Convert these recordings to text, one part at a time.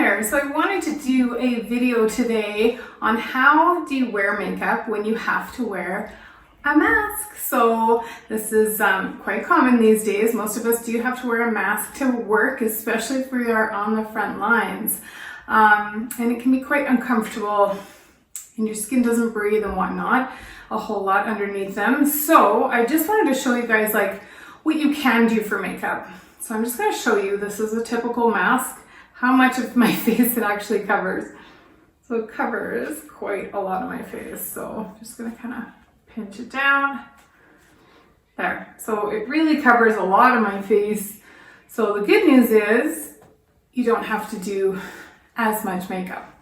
there. So I wanted to do a video today on how do you wear makeup when you have to wear a mask. So this is quite common these days. Most of us do have to wear a mask to work, especially if we are on the front lines. And it can be quite uncomfortable and your skin doesn't breathe and whatnot, a whole lot underneath them. So I just wanted to show you guys like what you can do for makeup. So I'm just going to show you, this is a typical mask, how much of my face it actually covers. So it covers quite a lot of my face. So I'm just going to kind of pinch it down. There. So it really covers a lot of my face. So the good news is you don't have to do as much makeup.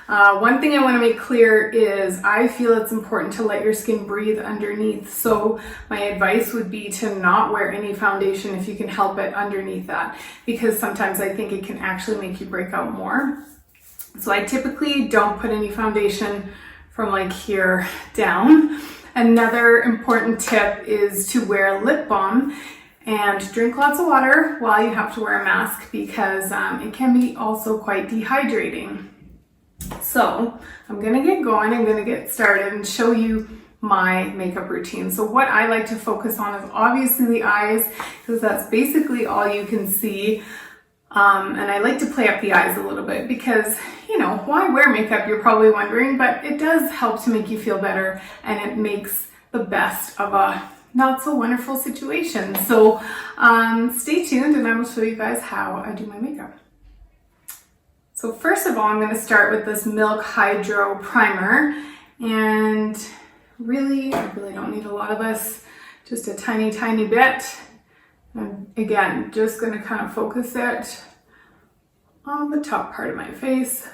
One thing I want to make clear is I feel it's important to let your skin breathe underneath. So my advice would be to not wear any foundation if you can help it underneath that, because sometimes I think it can actually make you break out more. So I typically don't put any foundation from like here down. Another important tip is to wear lip balm and drink lots of water while you have to wear a mask, because it can be also quite dehydrating. So I'm gonna get going, I'm gonna get started and show you my makeup routine. So what I like to focus on is obviously the eyes, because that's basically all you can see. And I like to play up the eyes a little bit because, you know, why wear makeup, you're probably wondering, but it does help to make you feel better and it makes the best of a not so wonderful situation. So stay tuned and I will show you guys how I do my makeup. So first of all, I'm going to start with this Milk Hydro Primer, and I really don't need a lot of this, just a tiny bit. And again, just going to kind of focus it on the top part of my face.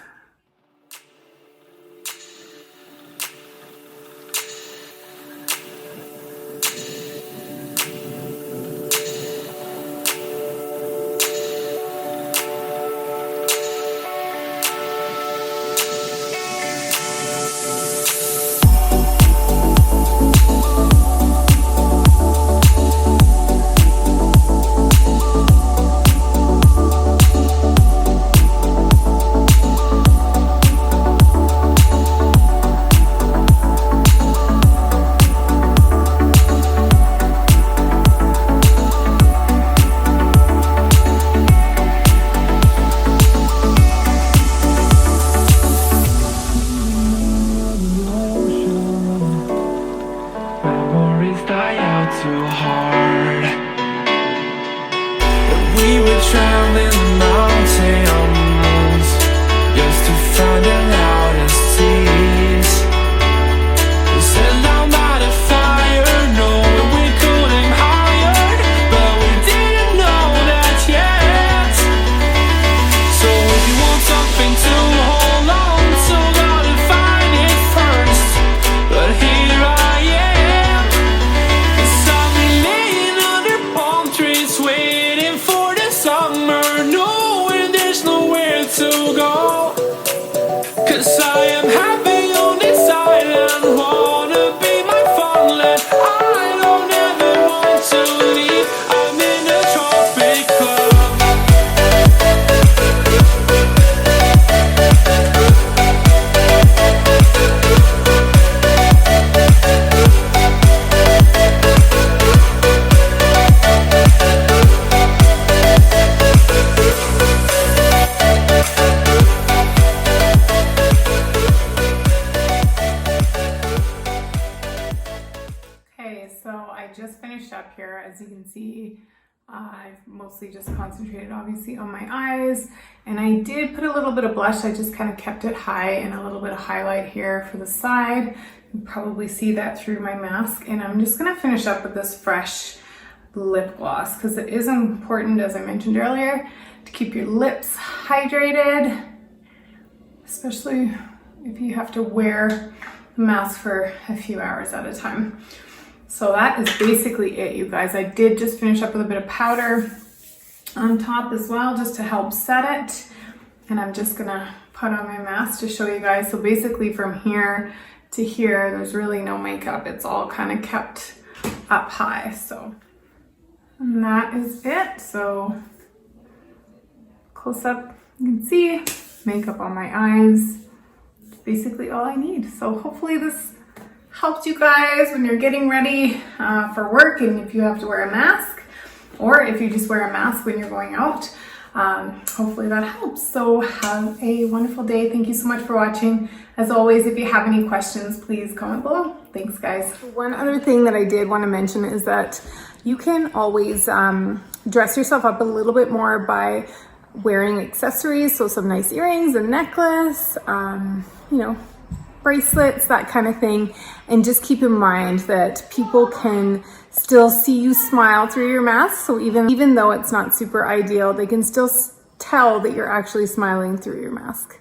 Up here, as you can see, I've mostly just concentrated obviously on my eyes, and I did put a little bit of blush. I just kind of kept it high and a little bit of highlight here for the side. You can probably see that through my mask, and I'm just going to finish up with this fresh lip gloss because it is important, as I mentioned earlier, to keep your lips hydrated, especially if you have to wear the mask for a few hours at a time. So that is basically it, you guys. I did just finish up with a bit of powder on top as well, just to help set it. And I'm just gonna put on my mask to show you guys. So basically from here to here, there's really no makeup. It's all kind of kept up high. So, and that is it. So close up, you can see makeup on my eyes. Basically all I need. So hopefully this helped you guys when you're getting ready for work, and if you have to wear a mask, or if you just wear a mask when you're going out. Hopefully that helps. So have a wonderful day. Thank you so much for watching. As always, if you have any questions, please comment below. Thanks, guys. One other thing that I did want to mention is that you can always dress yourself up a little bit more by wearing accessories. So some nice earrings, a necklace, you know, bracelets, that kind of thing. And just keep in mind that people can still see you smile through your mask. So even though it's not super ideal, they can still tell that you're actually smiling through your mask.